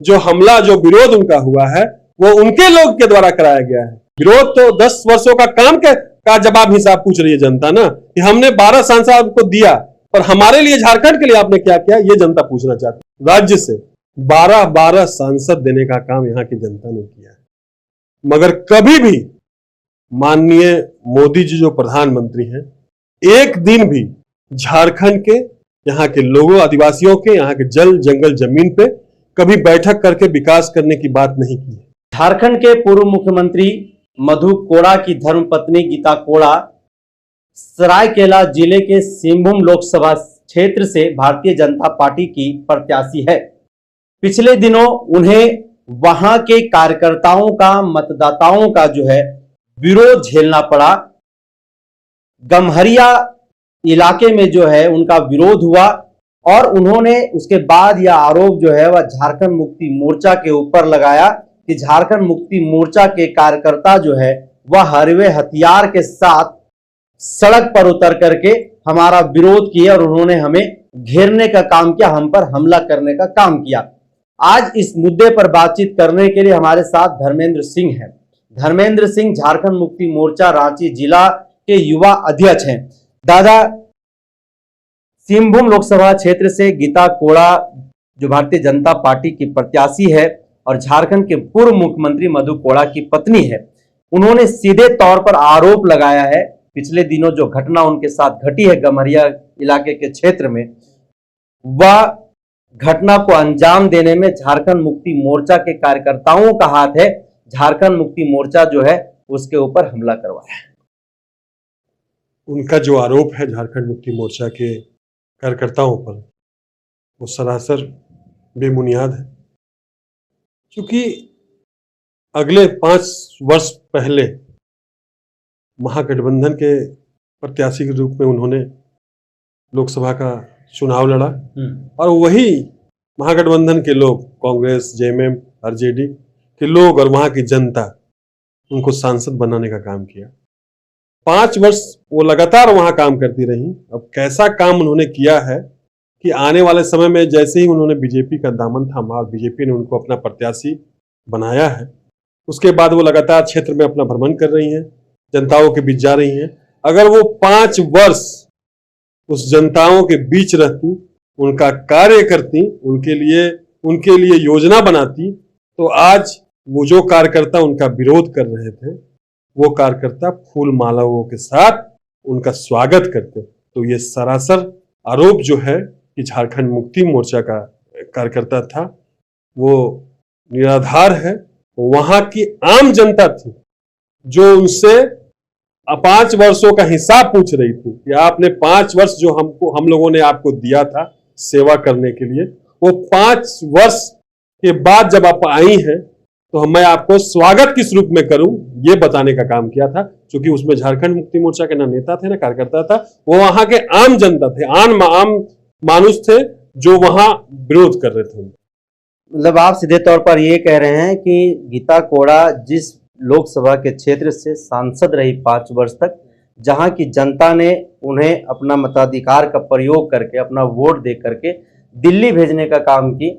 जो हमला, जो विरोध उनका हुआ है, वो उनके लोग के द्वारा कराया गया है। विरोध तो 10 वर्षों का काम का जवाब हिसाब पूछ रही है जनता ना, कि हमने 12 सांसद आपको दिया, पर हमारे लिए, झारखंड के लिए आपने क्या किया, ये जनता पूछना चाहती है। राज्य से 12 सांसद देने का काम यहाँ की जनता ने किया है, मगर कभी भी माननीय मोदी जी जो प्रधानमंत्री हैं, एक दिन भी झारखंड के, यहाँ के लोगों, आदिवासियों के, यहाँ के जल जंगल जमीन पे कभी बैठक करके विकास करने की बात नहीं की है। झारखंड के पूर्व मुख्यमंत्री मधु कोड़ा की धर्मपत्नी गीता कोड़ा सरायकेला जिले के सिंहभूम लोकसभा क्षेत्र से भारतीय जनता पार्टी की प्रत्याशी है। पिछले दिनों उन्हें वहां के कार्यकर्ताओं का, मतदाताओं का जो है विरोध झेलना पड़ा। गम्हरिया इलाके में जो है उनका विरोध हुआ और उन्होंने उसके बाद यह आरोप जो है वह झारखंड मुक्ति मोर्चा के ऊपर लगाया कि झारखंड मुक्ति मोर्चा के कार्यकर्ता जो है वह हरवे हथियार के साथ सड़क पर उतर करके हमारा विरोध किया और उन्होंने हमें घेरने का काम किया, हम पर हमला करने का काम किया। आज इस मुद्दे पर बातचीत करने के लिए हमारे साथ धर्मेंद्र सिंह हैं। धर्मेंद्र सिंह झारखंड मुक्ति मोर्चा रांची जिला के युवा अध्यक्ष हैं। दादा, सिंहभूम लोकसभा क्षेत्र से गीता कोड़ा जो भारतीय जनता पार्टी की प्रत्याशी है और झारखंड के पूर्व मुख्यमंत्री मधु कोड़ा की पत्नी है, उन्होंने सीधे तौर पर आरोप लगाया है, पिछले दिनों जो घटना उनके साथ घटी है गम्हरिया इलाके के क्षेत्र में, वह घटना को अंजाम देने में झारखंड मुक्ति मोर्चा के कार्यकर्ताओं का हाथ है। झारखंड मुक्ति मोर्चा जो है उसके ऊपर हमला करवाया है। उनका जो आरोप है झारखंड मुक्ति मोर्चा के कार्यकर्ताओं पर, वो सरासर बेबुनियाद है। क्योंकि अगले 5 वर्ष पहले महागठबंधन के प्रत्याशी के रूप में उन्होंने लोकसभा का चुनाव लड़ा और वही महागठबंधन के लोग, कांग्रेस, जेएमएम, आरजेडी के लोग और वहां की जनता उनको सांसद बनाने का काम किया। 5 वर्ष वो लगातार वहां काम करती रही। अब कैसा काम उन्होंने किया है कि आने वाले समय में जैसे ही उन्होंने बीजेपी का दामन थामा और बीजेपी ने उनको अपना प्रत्याशी बनाया है, उसके बाद वो लगातार क्षेत्र में अपना भ्रमण कर रही हैं, जनताओं के बीच जा रही हैं। अगर वो 5 वर्ष उस जनताओं के बीच रहती, उनका कार्य करती, उनके लिए योजना बनाती, तो आज वो जो कार्यकर्ता उनका विरोध कर रहे थे, वो कार्यकर्ता फूल मालाओं के साथ उनका स्वागत करते। तो ये सरासर आरोप जो है कि झारखंड मुक्ति मोर्चा का कार्यकर्ता था, वो निराधार है। वहां की आम जनता थी जो उनसे 5 वर्षों का हिसाब पूछ रही थी कि आपने 5 वर्ष जो हम लोगों ने आपको दिया था सेवा करने के लिए, वो 5 वर्ष के बाद जब आप आई हैं तो मैं आपको स्वागत किस रूप में करूं, ये बताने का काम किया था। क्योंकि उसमें झारखंड मुक्ति मोर्चा के ना नेता थे ना कार्यकर्ता था, वो वहां के आम जनता थे, आम मानुष थे जो वहां विरोध कर रहे थे। मतलब आप सीधे तौर पर ये कह रहे हैं कि गीता कोड़ा जिस लोकसभा के क्षेत्र से सांसद रही 5 वर्ष तक, जहां की जनता ने उन्हें अपना मताधिकार का प्रयोग करके, अपना वोट दे करके दिल्ली भेजने का काम की,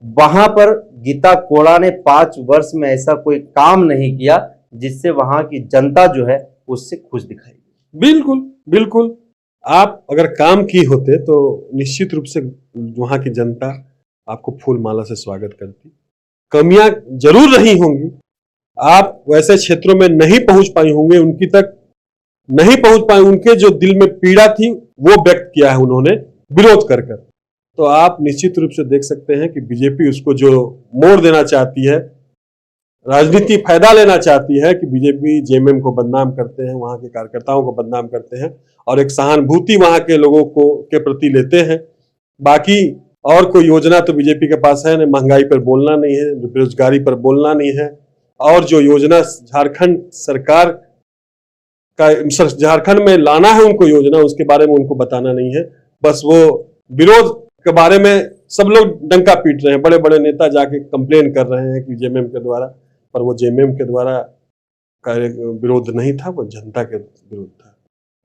वहां पर गीता कोड़ा ने 5 वर्ष में ऐसा कोई काम नहीं किया जिससे वहां की जनता जो है उससे खुश दिखाई। बिल्कुल बिल्कुल, आप अगर काम की होते तो निश्चित रूप से वहां की जनता आपको फूल माला से स्वागत करती। कमियां जरूर रही होंगी, आप वैसे क्षेत्रों में नहीं पहुंच पाई होंगे, उनकी तक नहीं पहुंच पाए, उनके जो दिल में पीड़ा थी वो व्यक्त किया है उन्होंने विरोध कर। तो आप निश्चित रूप से देख सकते हैं कि बीजेपी उसको जो मोड़ देना चाहती है, राजनीति फायदा लेना चाहती है कि बीजेपी जेएमएम को बदनाम करते हैं, वहां के कार्यकर्ताओं को बदनाम करते हैं और एक सहानुभूति वहां के लोगों को के प्रति लेते हैं। बाकी और कोई योजना तो बीजेपी के पास है नहीं, महंगाई पर बोलना नहीं है, बेरोजगारी पर बोलना नहीं है, और जो योजना झारखंड सरकार का झारखंड में लाना है उनको योजना, उसके बारे में उनको बताना नहीं है। बस वो विरोध के बारे में सब लोग डंका पीट रहे हैं, बड़े बड़े नेता जाके कंप्लेन कर रहे हैं कि जेएमएम के द्वारा, पर वो जेएमएम के द्वारा का विरोध नहीं था, वो जनता के विरोध था।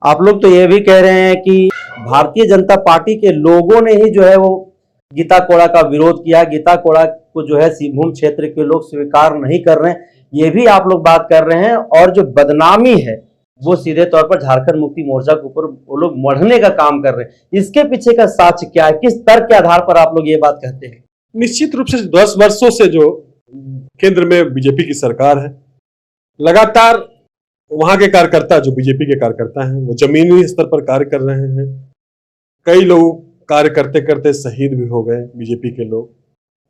आप लोग तो ये भी कह रहे हैं कि भारतीय जनता पार्टी के लोगों ने ही जो है वो गीता कोड़ा का विरोध किया, गीता कोड़ा को जो है सिंहभूम क्षेत्र के लोग स्वीकार नहीं कर रहे हैं, ये भी आप लोग बात कर रहे हैं। और जो बदनामी है वो सीधे तौर पर झारखंड मुक्ति मोर्चा के ऊपर वो लोग मढ़ने का काम कर रहे हैं। इसके पीछे का साक्ष्य क्या है, किस तर्क के आधार पर आप लोग ये बात कहते हैं? निश्चित रूप से 10 वर्षों से जो केंद्र में बीजेपी की सरकार है, लगातार वहां के कार्यकर्ता, जो बीजेपी के कार्यकर्ता हैं, वो जमीनी स्तर पर कार्य कर रहे हैं। कई लोग कार्य करते करते शहीद भी हो गए बीजेपी के लोग।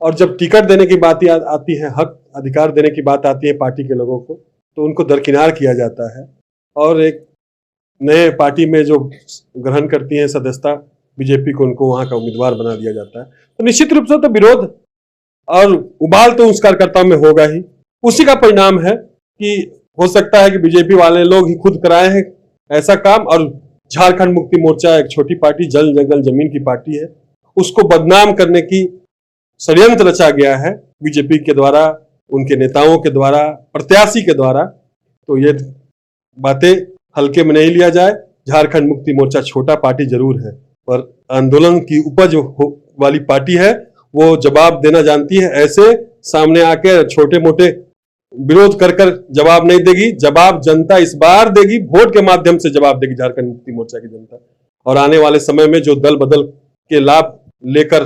और जब टिकट देने की बात आती है, हक अधिकार देने की बात आती है पार्टी के लोगों को, तो उनको दरकिनार किया जाता है और एक नए पार्टी में जो ग्रहण करती है सदस्यता बीजेपी को, उनको वहां का उम्मीदवार बना दिया जाता है। तो निश्चित रूप से तो विरोध और उबाल तो उस कार्यकर्ताओं में होगा ही। उसी का परिणाम है कि हो सकता है कि बीजेपी वाले लोग ही खुद कराए हैं ऐसा काम, और झारखंड मुक्ति मोर्चा एक छोटी पार्टी, जल जंगल जमीन की पार्टी है, उसको बदनाम करने की षड्यंत्र रचा गया है बीजेपी के द्वारा, उनके नेताओं के द्वारा, प्रत्याशी के द्वारा। तो ये बातें हल्के में नहीं लिया जाए। झारखंड मुक्ति मोर्चा छोटा पार्टी जरूर है, पर आंदोलन की उपज वाली पार्टी है। वो जवाब देना जानती है। ऐसे सामने आके छोटे मोटे विरोध कर जवाब नहीं देगी। जवाब जनता इस बार देगी, वोट के माध्यम से जवाब देगी झारखंड मुक्ति मोर्चा की जनता। और आने वाले समय में जो दल बदल के लाभ लेकर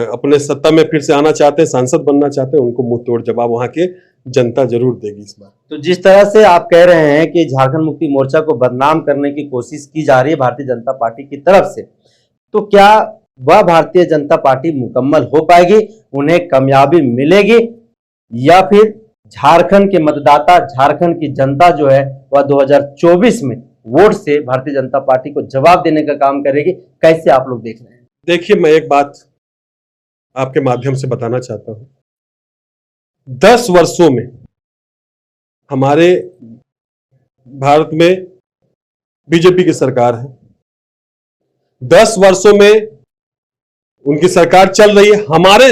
अपने सत्ता में फिर से आना चाहते हैं, सांसद बनना चाहते हैं, उनको मुंह तोड़ जवाब वहां के जनता जरूर देगी इस बार। तो जिस तरह से आप कह रहे हैं कि झारखंड मुक्ति मोर्चा को बदनाम करने की कोशिश की जा रही है भारतीय जनता पार्टी की तरफ से, तो क्या वह भारतीय जनता पार्टी मुकम्मल हो पाएगी, उन्हें कामयाबी मिलेगी, या फिर झारखंड के मतदाता, झारखंड की जनता जो है वह 2024 में वोट से भारतीय जनता पार्टी को जवाब देने का काम करेगी? कैसे आप लोग देख रहे हैं? देखिए, मैं एक बात आपके माध्यम से बताना चाहता हूं। 10 वर्षों में हमारे भारत में बीजेपी की सरकार है। 10 वर्षों में उनकी सरकार चल रही है। हमारे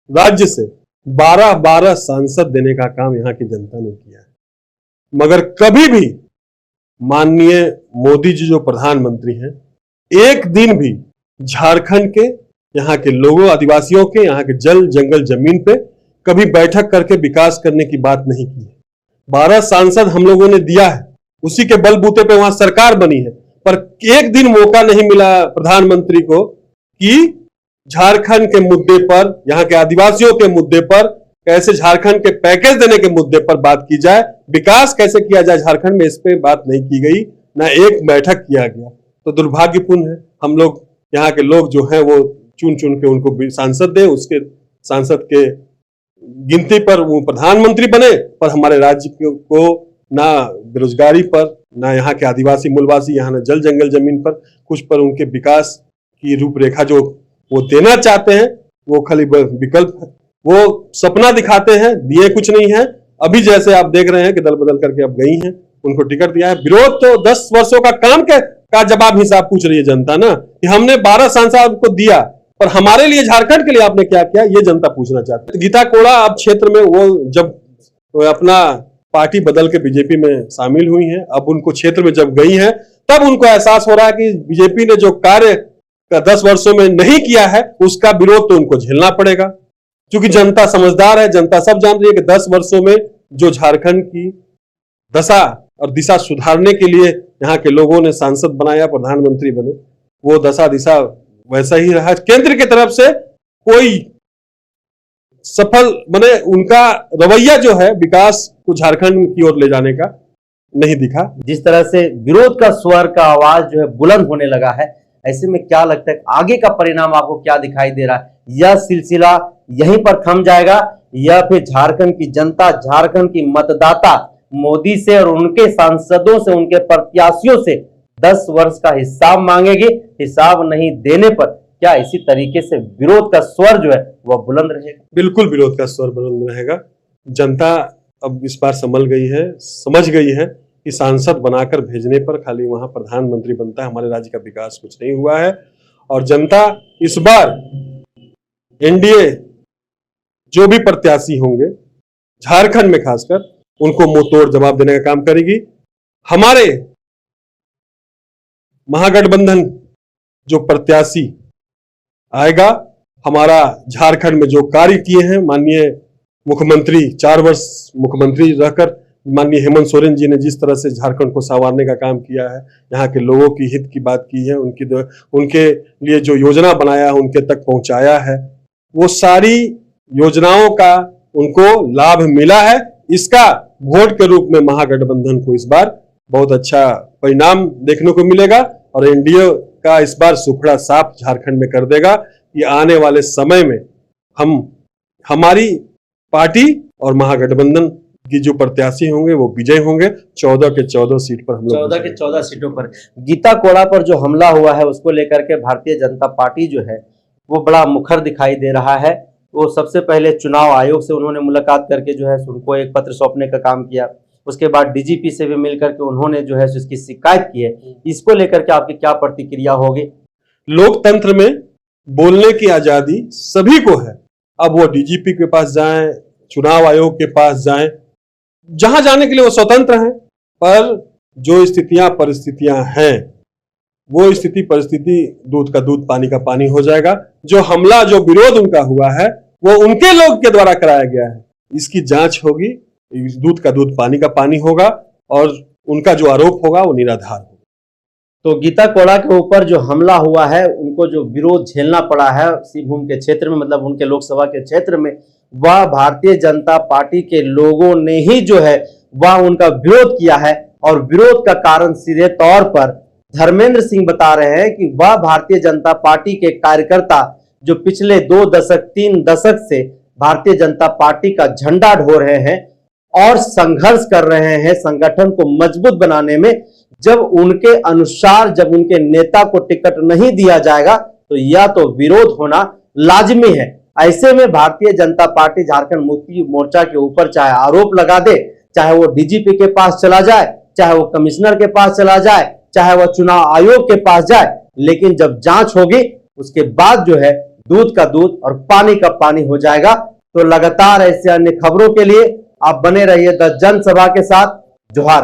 राज्य से 12 सांसद देने का काम यहां की जनता ने किया है। मगर कभी भी माननीय मोदी जी जो प्रधानमंत्री हैं, एक दिन भी झारखंड के, यहाँ के लोगों, आदिवासियों के, यहाँ के जल जंगल जमीन पे कभी बैठक करके विकास करने की बात नहीं की है। 12 सांसद हम लोगों ने दिया है, उसी के बलबूते पे वहां सरकार बनी है। पर एक दिन मौका नहीं मिला प्रधानमंत्री को कि झारखंड के मुद्दे पर, यहाँ के आदिवासियों के मुद्दे पर, कैसे झारखंड के पैकेज देने के मुद्दे पर बात की जाए, विकास कैसे किया जाए झारखंड में, इस पे बात नहीं की गई, ना एक बैठक किया गया। तो दुर्भाग्यपूर्ण है। हम लोग, यहाँ के लोग जो हैं, वो चुन चुन के उनको सांसद दे, उसके सांसद के गिनती पर वो प्रधानमंत्री बने, पर हमारे राज्य को ना बेरोजगारी पर, ना यहाँ के आदिवासी मूलवासी, यहाँ ना जल जंगल जमीन पर, कुछ पर उनके विकास की रूपरेखा जो वो देना चाहते हैं, वो खाली विकल्प है। वो सपना दिखाते हैं, दिए कुछ नहीं है। अभी जैसे आप देख रहे हैं कि दल बदल करके अब गई हैं, उनको टिकट दिया है। विरोध तो 10 वर्षों का काम का जवाब हिसाब पूछ रही है जनता ना, कि हमने 12 सांसद को दिया, पर हमारे लिए, झारखंड के लिए आपने क्या किया, ये जनता पूछना चाहती है। गीता कोड़ा अब क्षेत्र में, वो जब अपना पार्टी बदल के बीजेपी में शामिल हुई हैं, अब उनको क्षेत्र में जब गई हैं, तब उनको एहसास हो रहा है कि बीजेपी ने जो कार्य 10 वर्षों में नहीं किया है, उसका विरोध तो उनको झेलना पड़ेगा। क्योंकि जनता समझदार है, जनता सब जान रही है कि 10 वर्षों में जो झारखंड की दशा और दिशा सुधारने के लिए यहाँ के लोगों ने सांसद बनाया, प्रधानमंत्री बने, वो दशा दिशा वैसा ही रहा। केंद्र की तरफ से कोई सफल बने, उनका रवैया जो है विकास को झारखंड की ओर ले जाने का नहीं दिखा। जिस तरह से विरोध का स्वर का आवाज जो है बुलंद होने लगा है, ऐसे में क्या लगता है आगे का परिणाम आपको क्या दिखाई दे रहा है? यह सिलसिला यहीं पर थम जाएगा, या फिर झारखंड की जनता, झारखंड की मतदाता मोदी से और उनके सांसदों से, उनके प्रत्याशियों से 10 वर्ष का हिसाब मांगेगी? हिसाब नहीं देने पर क्या इसी तरीके से विरोध का स्वर जो है वह बुलंद रहेगा? बिल्कुल विरोध का स्वर बुलंद रहेगा। जनता अब इस बार समझ गई है, समझ गई है कि सांसद बनाकर भेजने पर खाली वहां प्रधानमंत्री बनता है, हमारे राज्य का विकास कुछ नहीं हुआ है। और जनता इस बार एनडीए जो भी प्रत्याशी होंगे झारखंड में खासकर, उनको मुंह तोड़ जवाब देने का काम करेगी। हमारे महागठबंधन जो प्रत्याशी आएगा, हमारा झारखंड में जो कार्य किए हैं माननीय मुख्यमंत्री, 4 वर्ष मुख्यमंत्री रहकर माननीय हेमंत सोरेन जी ने जिस तरह से झारखंड को संवारने का काम किया है, यहाँ के लोगों की हित की बात की है, उनके लिए जो योजना बनाया है उनके तक पहुंचाया है, वो सारी योजनाओं का उनको लाभ मिला है। इसका वोट के रूप में महागठबंधन को इस बार बहुत अच्छा परिणाम देखने को मिलेगा और एनडीए का इस बार सुखड़ा साफ झारखंड में कर देगा कि आने वाले समय में हमारी पार्टी और महागठबंधन की जो प्रत्याशी होंगे वो विजय होंगे। 14 के 14 सीट पर हम लोग 14 के 14 सीटों पर। गीता कोड़ा पर जो हमला हुआ है उसको लेकर के भारतीय जनता पार्टी जो है वो बड़ा मुखर दिखाई दे रहा है। वो सबसे पहले चुनाव आयोग से उन्होंने मुलाकात करके जो है उनको एक पत्र सौंपने का काम किया। उसके बाद डीजीपी से भी मिलकर के उन्होंने जो है इसकी शिकायत की है। इसको लेकर के आपकी क्या प्रतिक्रिया होगी? लोकतंत्र में बोलने की आजादी सभी को है। अब वो डीजीपी के पास जाएं, चुनाव आयोग के पास जाएं, जहां जाने के लिए वो स्वतंत्र हैं, पर जो स्थितियां परिस्थितियां हैं वो स्थिति परिस्थिति दूध का दूध पानी का पानी हो जाएगा। जो हमला जो विरोध उनका हुआ है वो उनके लोग के द्वारा कराया गया है, इसकी जांच होगी, दूध का दूध पानी का पानी होगा और उनका जो आरोप होगा वो निराधार होगा। तो गीता कोड़ा के ऊपर जो हमला हुआ है उनको जो विरोध झेलना पड़ा है सिंहभूम के क्षेत्र में, मतलब उनके लोकसभा के क्षेत्र में, वह भारतीय जनता पार्टी के लोगों ने ही जो है वह उनका विरोध किया है। और विरोध का कारण सीधे तौर पर धर्मेंद्र सिंह बता रहे हैं कि वह भारतीय जनता पार्टी के कार्यकर्ता जो पिछले 2 दशक 3 दशक से भारतीय जनता पार्टी का झंडा ढो रहे हैं और संघर्ष कर रहे हैं संगठन को मजबूत बनाने में, जब उनके अनुसार जब उनके नेता को टिकट नहीं दिया जाएगा तो या तो विरोध होना लाजमी है। ऐसे में भारतीय जनता पार्टी झारखंड मुक्ति मोर्चा के ऊपर चाहे आरोप लगा दे, चाहे वो डीजीपी के पास चला जाए, चाहे वो कमिश्नर के पास चला जाए, चाहे वह चुनाव आयोग के पास जाए, लेकिन जब जांच होगी उसके बाद जो है दूध का दूध और पानी का पानी हो जाएगा। तो लगातार ऐसे अन्य खबरों के लिए आप बने रहिए द जनसभा के साथ। जोहार।